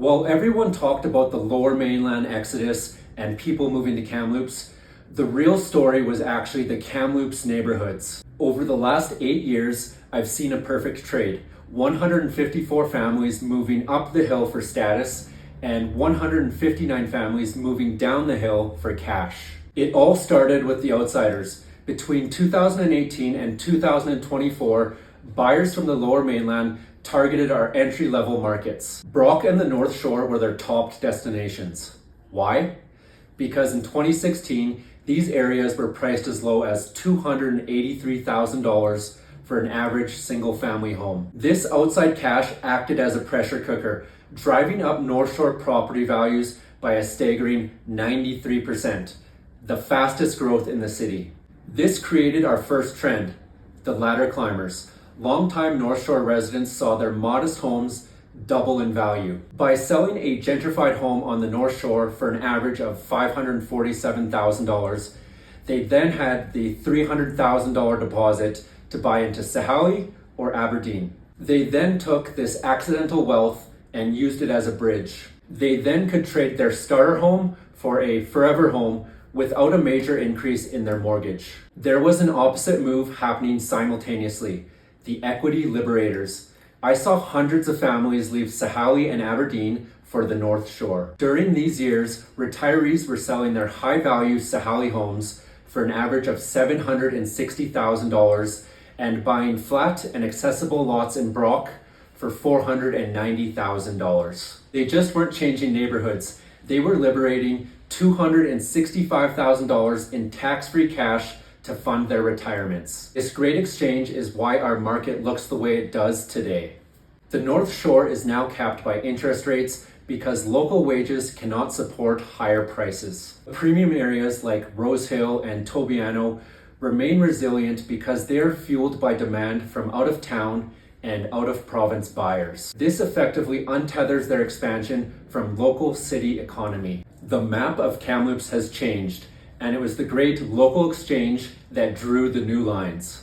While everyone talked about the lower mainland exodus and people moving to Kamloops, the real story was actually the Kamloops neighborhoods. Over the last 8 years, I've seen a perfect trade. 154 families moving up the hill for status and 159 families moving down the hill for cash. It all started with the outsiders. Between 2018 and 2024, buyers from the lower mainland targeted our entry-level markets. Brock and the North Shore were their top destinations. Why? Because in 2016, these areas were priced as low as $283,000 for an average single-family home. This outside cash acted as a pressure cooker, driving up North Shore property values by a staggering 93%, the fastest growth in the city. This created our first trend, the ladder climbers. Longtime North Shore residents saw their modest homes double in value. By selling a gentrified home on the North Shore for an average of $547,000, they then had the $300,000 deposit to buy into Sahali or Aberdeen. They then took this accidental wealth and used it as a bridge. They then could trade their starter home for a forever home without a major increase in their mortgage. There was an opposite move happening simultaneously. The equity liberators. I saw hundreds of families leave Sahali and Aberdeen for the North Shore. During these years, retirees were selling their high-value Sahali homes for an average of $760,000 and buying flat and accessible lots in Brock for $490,000. They just weren't changing neighborhoods. They were liberating $265,000 in tax-free cash to fund their retirements. This great exchange is why our market looks the way it does today. The North Shore is now capped by interest rates because local wages cannot support higher prices. Premium areas like Rose Hill and Tobiano remain resilient because they are fueled by demand from out of town and out of province buyers. This effectively untethers their expansion from local city economy. The map of Kamloops has changed, and it was the great local exchange that drew the new lines.